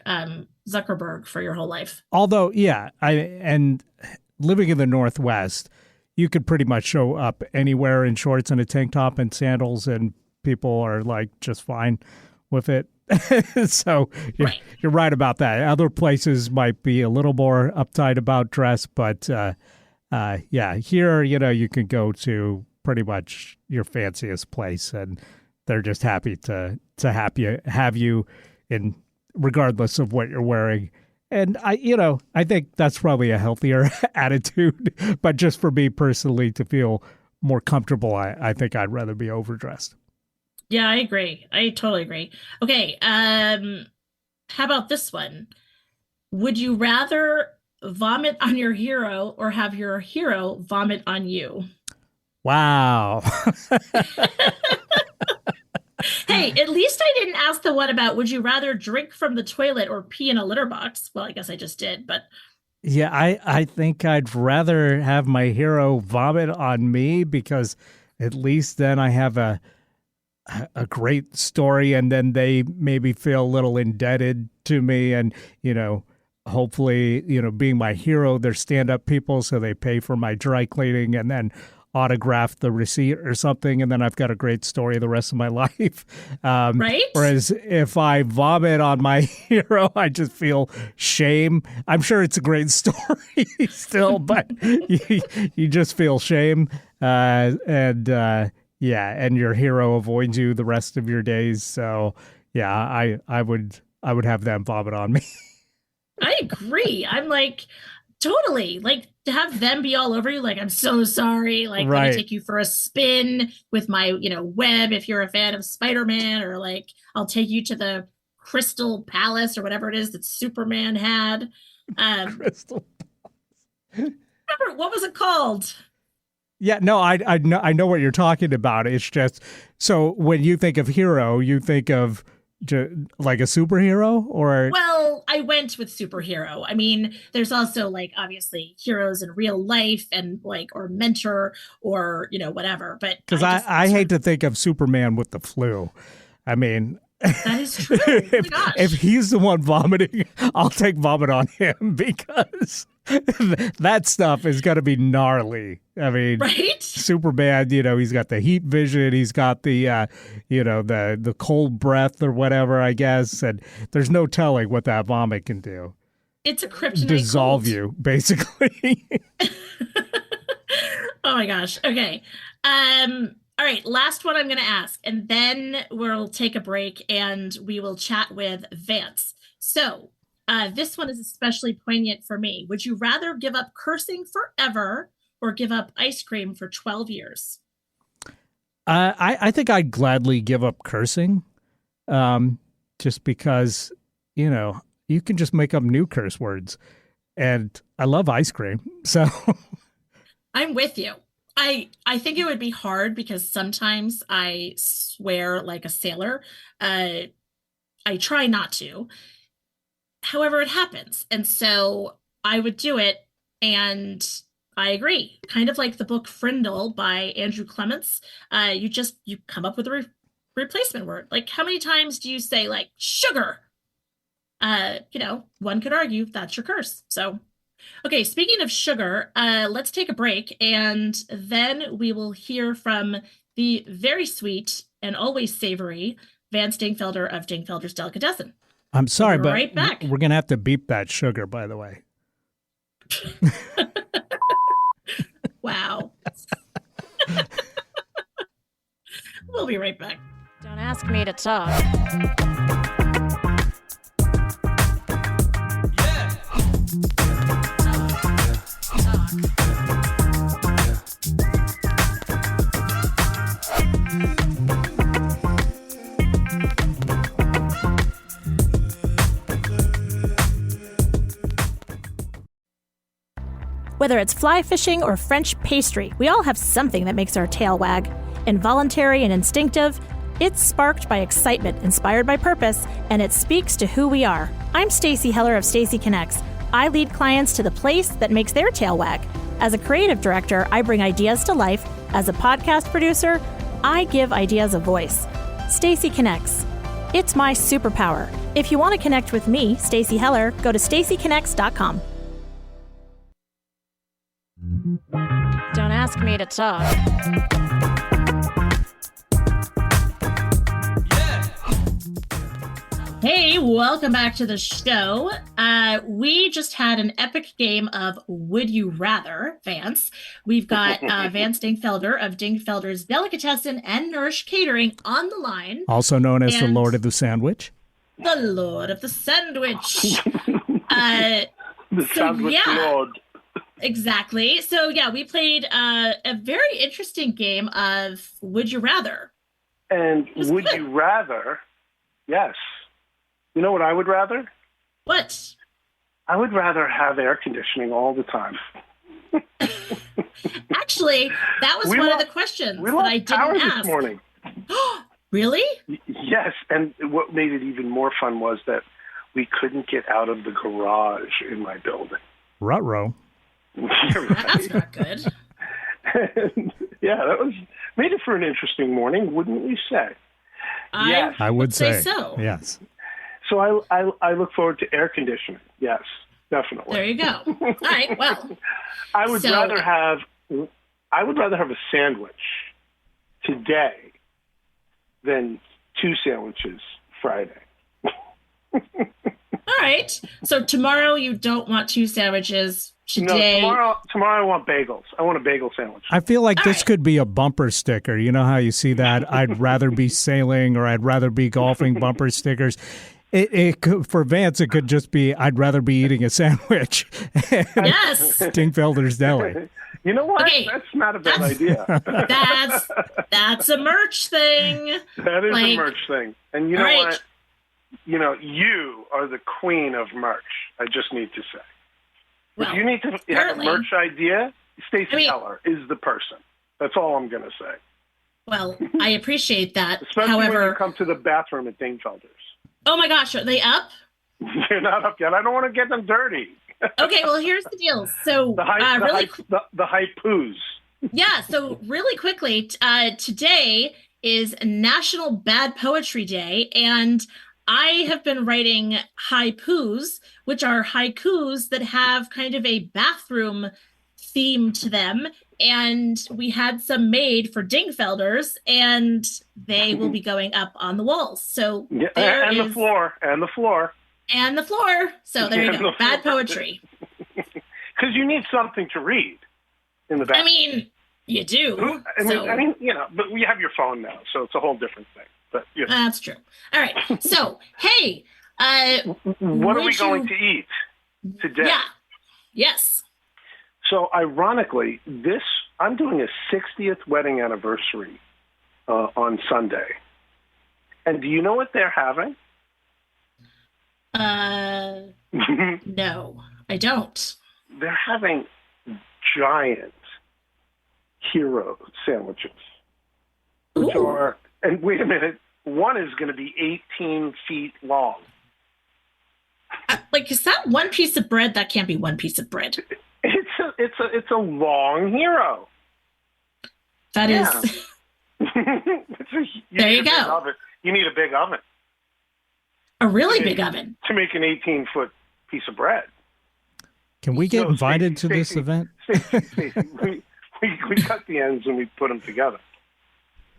Speaker 1: Zuckerberg for your whole life.
Speaker 2: although, yeah, and living in the Northwest, you could pretty much show up anywhere in shorts and a tank top and sandals, and people are like just fine with it. So you're right about that. Other places might be a little more uptight about dress, but yeah, here, you know, you can go to pretty much your fanciest place and they're just happy to have you in regardless of what you're wearing. And I think that's probably a healthier attitude. But just for me personally to feel more comfortable, I think I'd rather be overdressed.
Speaker 1: Yeah, I agree. I totally agree. Okay, how about this one? Would you rather vomit on your hero or have your hero vomit on you?
Speaker 2: Wow.
Speaker 1: Hey, at least I didn't ask the one about would you rather drink from the toilet or pee in a litter box? Well, I guess I just did, but
Speaker 2: Yeah, I think I'd rather have my hero vomit on me because at least then I have a great story, and then they maybe feel a little indebted to me, and hopefully being my hero, they're stand-up people, so they pay for my dry cleaning and then autograph the receipt or something, and then I've got a great story the rest of my life.
Speaker 1: Right?
Speaker 2: Whereas if I vomit on my hero, I just feel shame. I'm sure it's a great story still, but you just feel shame. And your hero avoids you the rest of your days. So yeah, I would have them vomit on me.
Speaker 1: I agree. I'm like, totally. Like to have them be all over you, like, I'm so sorry. Like, let me take you for a spin with my, web if you're a fan of Spider-Man, or like, I'll take you to the Crystal Palace or whatever it is that Superman had.
Speaker 2: Crystal
Speaker 1: Remember, what was it called?
Speaker 2: Yeah, no, I know what you're talking about. It's just, so when you think of hero, you think of like a superhero, or?
Speaker 1: Well, I went with superhero. I mean, there's also like obviously heroes in real life and like, or mentor or, whatever. But
Speaker 2: because I hate to think of Superman with the flu. I mean,
Speaker 1: that is true. Oh my gosh.
Speaker 2: If he's the one vomiting, I'll take vomit on him because that stuff is going to be gnarly. I mean,
Speaker 1: right?
Speaker 2: Superman, he's got the heat vision, he's got the, the cold breath or whatever, I guess, and there's no telling what that vomit can do.
Speaker 1: It's a kryptonite
Speaker 2: dissolve
Speaker 1: cold.
Speaker 2: You, basically.
Speaker 1: Oh my gosh. Okay. All right, last one I'm going to ask, and then we'll take a break and we will chat with Vance. So this one is especially poignant for me. Would you rather give up cursing forever or give up ice cream for 12 years?
Speaker 2: I think I'd gladly give up cursing, just because, you can just make up new curse words. And I love ice cream, so.
Speaker 1: I'm with you. I think it would be hard because sometimes I swear like a sailor. I try not to. However, it happens. And so I would do it. And I agree. Kind of like the book Frindle by Andrew Clements. You come up with a replacement word. Like, how many times do you say like sugar? One could argue that's your curse. So, okay, speaking of sugar, let's take a break, and then we will hear from the very sweet and always savory Vance Dingfelder of Dingfelder's Delicatessen.
Speaker 2: I'm sorry, but
Speaker 1: right back.
Speaker 2: We're going to have to beep that sugar, by the way.
Speaker 1: Wow. We'll be right back.
Speaker 4: Don't ask me to talk. Whether it's fly fishing or French pastry, we all have something that makes our tail wag. Involuntary and instinctive, it's sparked by excitement, inspired by purpose, and it speaks to who we are. I'm Stacey Heller of Stacey Connects. I lead clients to the place that makes their tail wag. As a creative director, I bring ideas to life. As a podcast producer, I give ideas a voice. Stacey Connects. It's my superpower. If you want to connect with me, Stacey Heller, go to staceyconnects.com. Don't ask me to talk.
Speaker 1: Hey, welcome back to the show. We just had an epic game of Would You Rather, Vance. We've got Vance Dingfelder of Dingfelder's Delicatessen and Nourish Catering on the line.
Speaker 2: Also known as the Lord of the Sandwich.
Speaker 1: The Lord of the Sandwich.
Speaker 7: The Sandwich Lord.
Speaker 1: Exactly. So yeah, we played a very interesting game of Would You Rather.
Speaker 7: And would you rather? Yes. You know what I would rather?
Speaker 1: What?
Speaker 7: I would rather have air conditioning all the time.
Speaker 1: Actually, that was one of the questions that I didn't ask.
Speaker 7: This morning.
Speaker 1: Really?
Speaker 7: Yes. And what made it even more fun was that we couldn't get out of the garage in my building.
Speaker 2: Ruh-roh.
Speaker 1: That's not good.
Speaker 7: And, yeah, that made it for an interesting morning, wouldn't you say? Yes.
Speaker 2: I would say
Speaker 1: so.
Speaker 2: Yes.
Speaker 7: So I look forward to air conditioning. Yes, definitely.
Speaker 1: There you go. All right. Well,
Speaker 7: I would rather have a sandwich today than 2 sandwiches Friday.
Speaker 1: All right. So tomorrow you don't want 2 sandwiches. Today.
Speaker 7: No, tomorrow I want bagels. I want a bagel sandwich.
Speaker 2: I feel like this could be a bumper sticker. You know how you see that? I'd rather be sailing or I'd rather be golfing bumper stickers. It could, for Vance, it could just be I'd rather be eating a sandwich.
Speaker 1: Yes.
Speaker 2: Dingfelder's Deli.
Speaker 7: You know what?
Speaker 1: Okay.
Speaker 7: That's not a bad idea.
Speaker 1: That's a merch thing.
Speaker 7: That is a merch thing. And you know
Speaker 1: right.
Speaker 7: what? You know, you are the queen of merch. I just need to say.
Speaker 1: Well,
Speaker 7: if you need to have a merch idea, Stacey Heller is the person. That's all I'm going to say.
Speaker 1: Well, I appreciate that.
Speaker 7: Especially
Speaker 1: However,
Speaker 7: when you come to the bathroom at Dingfelder's.
Speaker 1: Oh my gosh, are they up?
Speaker 7: They're not up yet. I don't want to get them dirty.
Speaker 1: Okay, well, here's the deal. So,
Speaker 7: the hype poos.
Speaker 1: Yeah, so really quickly, today is National Bad Poetry Day, and I have been writing haikus, which are haikus that have kind of a bathroom theme to them. And we had some made for Dingfelders, and they will be going up on the walls. So
Speaker 7: the floor.
Speaker 1: So there you go. Bad poetry.
Speaker 7: Because you need something to read in the bathroom.
Speaker 1: I mean, you do.
Speaker 7: I mean, you know, but we have your phone now, so it's a whole different thing. But you know.
Speaker 1: That's true. All right. So, hey,
Speaker 7: what are we going to eat today?
Speaker 1: Yeah. Yes.
Speaker 7: So, ironically, I'm doing a 60th wedding anniversary on Sunday. And do you know what they're having?
Speaker 1: No, I don't.
Speaker 7: They're having giant hero sandwiches. Which are, and wait a minute, one is going to be 18 feet long.
Speaker 1: Is that one piece of bread? That can't be one piece of bread.
Speaker 7: It's a long hero.
Speaker 1: That is. There you go.
Speaker 7: You need a big oven.
Speaker 1: A really big oven.
Speaker 7: To make an 18-foot piece of bread.
Speaker 2: Can we get invited to this event?
Speaker 7: Stacey, we cut the ends and we put them together.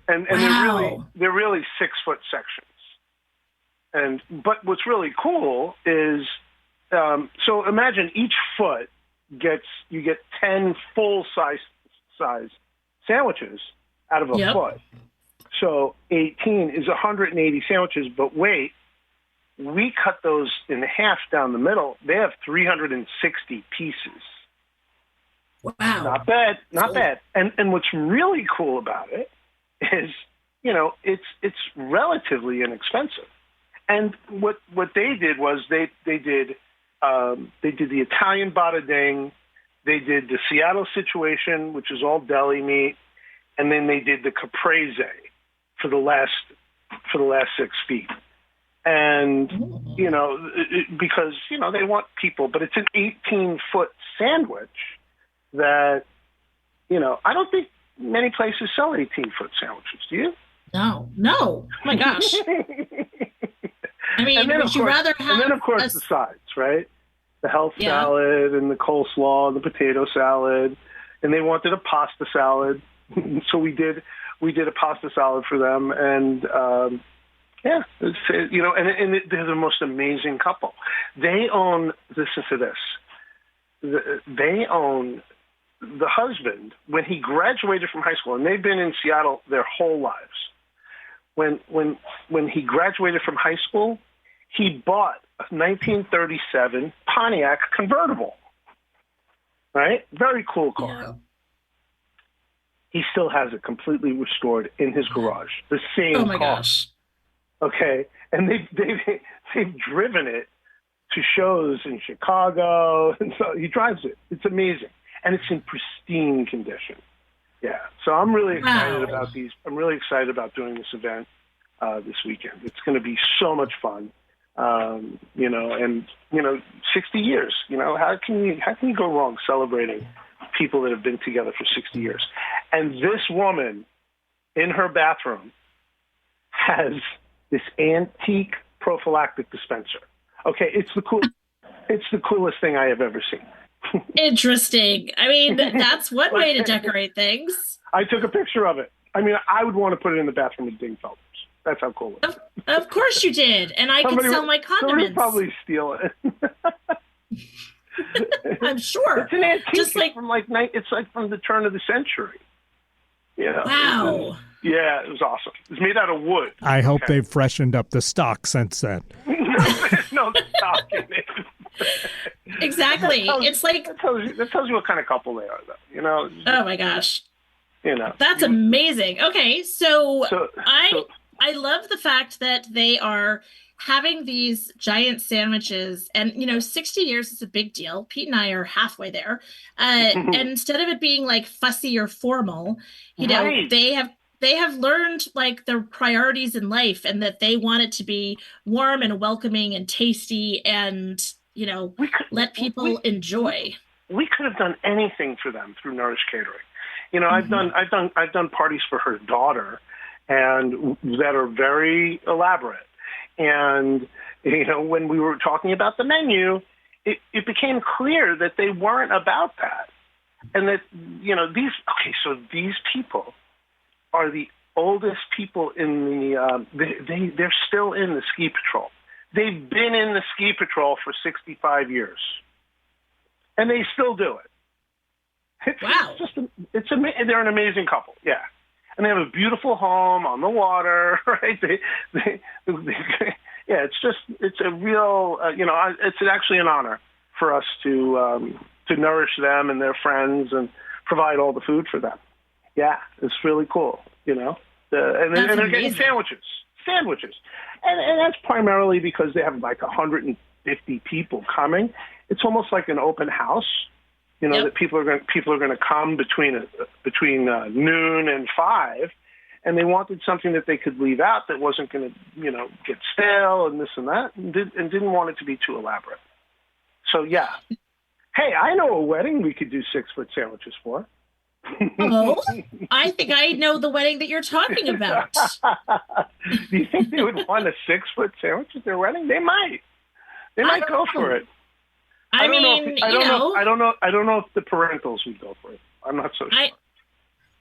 Speaker 7: And they're really 6-foot sections. But what's really cool is, so imagine each foot you get 10 full size sandwiches out of a foot. So 18 is 180 sandwiches, but wait, we cut those in half down the middle. They have 360 pieces.
Speaker 1: Wow.
Speaker 7: Not bad. And what's really cool about it is, you know, it's relatively inexpensive. And what they did was they did the Italian bada ding, they did the Seattle situation, which is all deli meat, and then they did the caprese for the last 6 feet. And you know, because you know they want people, but it's an 18-foot sandwich that, you know, I don't think many places sell 18-foot sandwiches. Do you?
Speaker 1: No. Oh my gosh. I mean, would you rather have?
Speaker 7: And then, of course, the sides, right? The health salad and the coleslaw and the potato salad, and they wanted a pasta salad, so we did a pasta salad for them, and you know, and they're the most amazing couple. They own. Listen to this. They own the husband when he graduated from high school, and they've been in Seattle their whole lives. When he graduated from high school, he bought a 1937 Pontiac convertible. Right? Very cool car.
Speaker 1: Yeah.
Speaker 7: He still has it completely restored in his garage. The same
Speaker 1: Oh my
Speaker 7: car.
Speaker 1: gosh.
Speaker 7: Okay, and they've driven it to shows in Chicago, and so he drives it. It's amazing, and it's in pristine condition. Yeah, so I'm really excited about these. I'm really excited about doing this event this weekend. It's going to be so much fun. 60 years. How can you go wrong celebrating people that have been together for 60 years? And this woman in her bathroom has this antique prophylactic dispenser. Okay, it's the coolest thing I have ever seen.
Speaker 1: Interesting. I mean, that's one way to decorate things.
Speaker 7: I took a picture of it. I mean, I would want to put it in the bathroom with Dingfelders. That's how cool it is.
Speaker 1: Of course you did. And I could sell my condiments.
Speaker 7: Somebody probably steal it.
Speaker 1: I'm sure.
Speaker 7: It's an antique.
Speaker 1: Just like
Speaker 7: It's like from the turn of the century. Yeah.
Speaker 1: Wow.
Speaker 7: Yeah, it was awesome. It's made out of wood.
Speaker 2: I hope they've freshened up the stock since then.
Speaker 7: There's no stock in it.
Speaker 1: Exactly.
Speaker 7: That tells you what kind of couple they are, though.
Speaker 1: Oh my gosh.
Speaker 7: That's
Speaker 1: amazing. Okay, so I love the fact that they are having these giant sandwiches, and 60 years is a big deal. Pete and I are halfway there. And instead of it being like fussy or formal,
Speaker 7: right.
Speaker 1: they have learned like their priorities in life, and that they want it to be warm and welcoming and tasty, and let people enjoy.
Speaker 7: We could have done anything for them through Nourish Catering. I've done parties for her daughter, and that are very elaborate. And when we were talking about the menu, it became clear that they weren't about that, and that these people are the oldest people in the. They're still in the ski patrol. They've been in the ski patrol for 65 years, and they still do it.
Speaker 1: Wow!
Speaker 7: They're an amazing couple. Yeah. And they have a beautiful home on the water, right? It's a real, it's actually an honor for us to nourish them and their friends and provide all the food for them. Yeah, it's really cool, and they're getting sandwiches, and that's primarily because they have like 150 people coming. It's almost like an open house. That people are going to come between noon and 5, and they wanted something that they could leave out that wasn't going to get stale and this and that, and didn't want it to be too elaborate. So yeah, hey, I know a wedding we could do 6-foot sandwiches for.
Speaker 1: Oh, I think I know the wedding that you're talking about.
Speaker 7: Do you think they would want a 6-foot sandwich at their wedding? They might. They might go for it. I don't know if the parentals would go for it. I'm not so sure.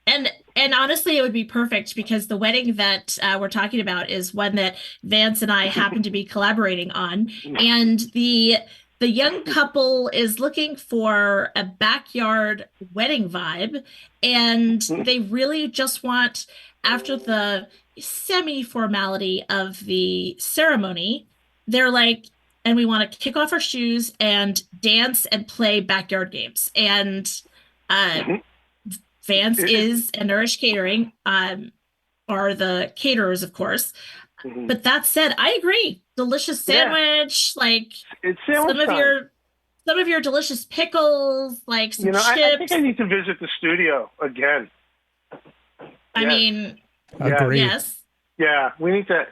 Speaker 1: And honestly, it would be perfect, because the wedding that we're talking about is one that Vance and I happen to be collaborating on, and the young couple is looking for a backyard wedding vibe, and they really just want, after the semi-formality of the ceremony, they're like, and we want to kick off our shoes and dance and play backyard games. And Vance and Nourish Catering are the caterers, of course. Mm-hmm. But that said, I agree. Delicious sandwich,
Speaker 7: it's sandwich
Speaker 1: some of your delicious pickles, like some chips.
Speaker 7: I think I need to visit the studio again.
Speaker 1: I mean,
Speaker 2: agree.
Speaker 1: Yes.
Speaker 7: Yeah, we need to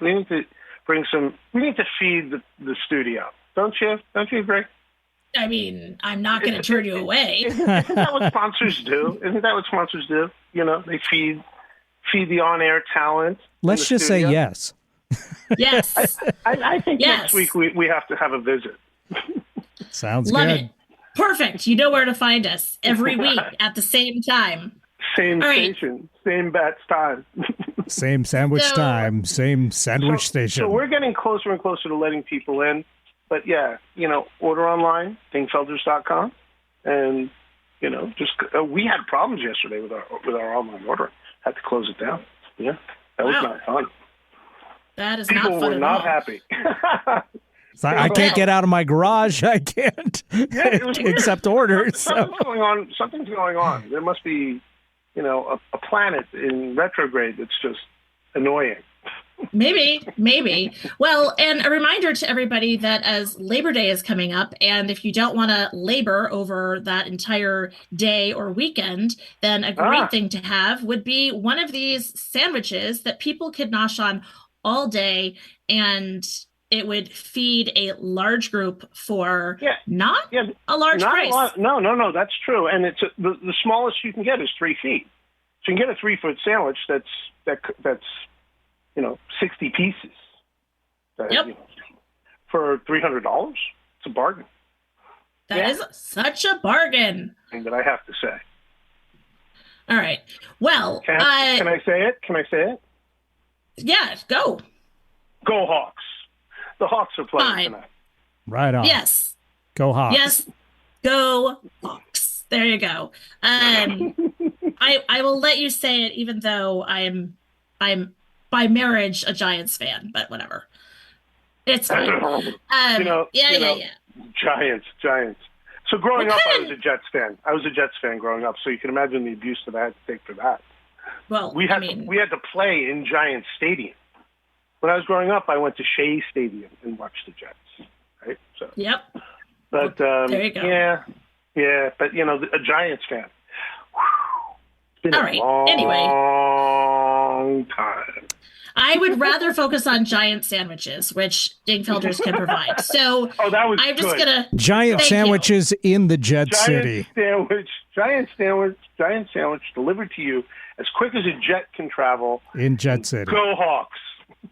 Speaker 7: feed the studio. Don't you agree?
Speaker 1: I mean, I'm not going to turn you away.
Speaker 7: Isn't that what sponsors do? They feed the on-air talent.
Speaker 2: Let's just say yes.
Speaker 1: Yes.
Speaker 7: I think next week we have to have a visit.
Speaker 2: Sounds
Speaker 1: Love
Speaker 2: good.
Speaker 1: It. Perfect. You know where to find us every week at the same time.
Speaker 7: Same station, same bats time.
Speaker 2: Same sandwich time, same sandwich station.
Speaker 7: So we're getting closer and closer to letting people in. But yeah, order online, dingfelders.com. And, we had problems yesterday with our online ordering. Had to close it down. Yeah, that was not fun.
Speaker 1: That is
Speaker 7: people
Speaker 1: not fun
Speaker 7: were
Speaker 1: at
Speaker 7: not
Speaker 1: all.
Speaker 7: happy.
Speaker 2: So I can't get out of my garage. I can't accept orders.
Speaker 7: Something's going on. Something's going on. There must be, a planet in retrograde that's just annoying.
Speaker 1: Maybe. Well, and a reminder to everybody that as Labor Day is coming up, and if you don't want to labor over that entire day or weekend, then a great thing to have would be one of these sandwiches that people could nosh on all day, and it would feed a large group for not a large price.
Speaker 7: No, that's true. And it's the smallest you can get is 3 feet. So you can get a 3-foot sandwich that's 60 pieces. For $300. It's a bargain.
Speaker 1: That is such a bargain.
Speaker 7: That I have to say.
Speaker 1: All right. Well,
Speaker 7: can I say it?
Speaker 1: Yeah, go.
Speaker 7: Go Hawks. The Hawks are playing tonight.
Speaker 2: Right on.
Speaker 1: Yes.
Speaker 2: Go Hawks.
Speaker 1: Yes. Go Hawks. There you go. I will let you say it, even though I'm by marriage a Giants fan, but whatever. It's fine.
Speaker 7: Giants. So growing up, I was a Jets fan. Growing up, so you can imagine the abuse that I had to take for that.
Speaker 1: Well,
Speaker 7: we had to play in Giants Stadium. When I was growing up, I went to Shea Stadium and watched the Jets. Right. So.
Speaker 1: Yep.
Speaker 7: But
Speaker 1: there you go.
Speaker 7: Yeah. But a Giants fan. It's been
Speaker 1: all
Speaker 7: a
Speaker 1: right.
Speaker 7: long time.
Speaker 1: I would rather focus on giant sandwiches, which Dingfelders can provide. So
Speaker 7: that was
Speaker 1: I'm
Speaker 7: good.
Speaker 1: just gonna
Speaker 2: giant sandwiches in the Jet City.
Speaker 7: Giant sandwich delivered to you as quick as a jet can travel
Speaker 2: in Jet City.
Speaker 7: Go Hawks.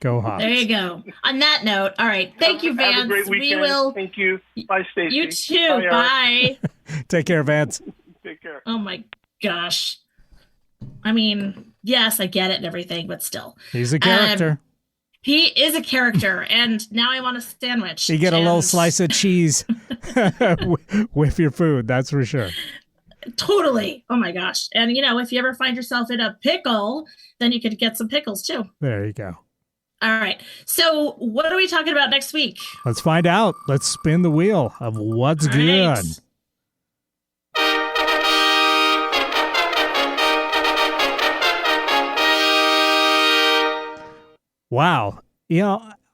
Speaker 2: Go Hawks.
Speaker 1: There you go. On that note, all right. Thank you, Vance.
Speaker 7: Have a great weekend.
Speaker 1: We will.
Speaker 7: Thank you. Bye, Stacey.
Speaker 1: You too. Bye.
Speaker 2: Take care, Vance.
Speaker 7: Take care.
Speaker 1: Oh my gosh. I mean, yes, I get it and everything, but still.
Speaker 2: He's a character.
Speaker 1: He is a character, and now I want a sandwich.
Speaker 2: You get a little slice of cheese with your food, that's for sure.
Speaker 1: Totally. Oh my gosh. And if you ever find yourself in a pickle, then you could get some pickles too.
Speaker 2: There you go.
Speaker 1: All right. So what are we talking about next week?
Speaker 2: Let's find out. Let's spin the wheel of what's good.
Speaker 1: Right.
Speaker 2: Wow.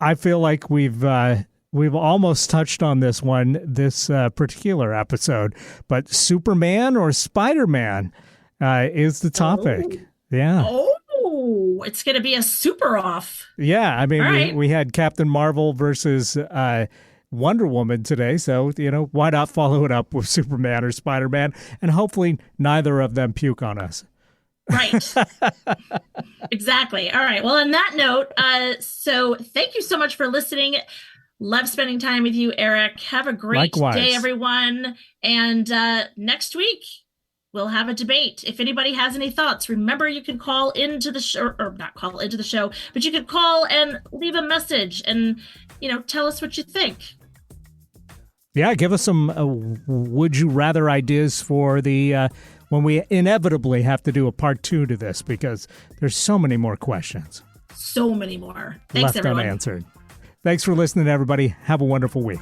Speaker 2: I feel like we've almost touched on this particular episode, but Superman or Spider-Man is the topic.
Speaker 1: Oh.
Speaker 2: Yeah.
Speaker 1: Oh, it's going to be a super off.
Speaker 2: Yeah. I mean,
Speaker 1: right.
Speaker 2: we had Captain Marvel versus Wonder Woman today. So, why not follow it up with Superman or Spider-Man? And hopefully neither of them puke on us.
Speaker 1: Right. Exactly. All right. Well, on that note, so thank you so much for listening. Love spending time with you, Eric. Have a great day, everyone. And next week, we'll have a debate. If anybody has any thoughts, remember you can call into the show, or not call into the show, but you could call and leave a message and, tell us what you think.
Speaker 2: Yeah, give us some would you rather ideas for the when we inevitably have to do a part 2 to this, because there's so many more questions.
Speaker 1: So many more. Thanks,
Speaker 2: left
Speaker 1: everyone.
Speaker 2: Unanswered. Thanks for listening, everybody. Have a wonderful week.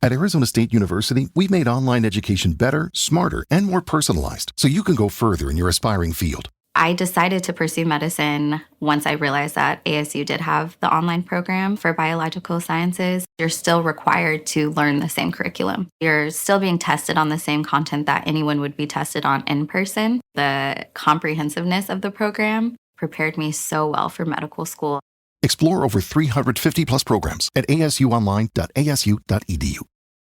Speaker 8: At Arizona State University, we've made online education better, smarter, and more personalized so you can go further in your aspiring field.
Speaker 9: I decided to pursue medicine once I realized that ASU did have the online program for biological sciences. You're still required to learn the same curriculum. You're still being tested on the same content that anyone would be tested on in person. The comprehensiveness of the program prepared me so well for medical school.
Speaker 8: Explore over 350 plus programs at asuonline.asu.edu.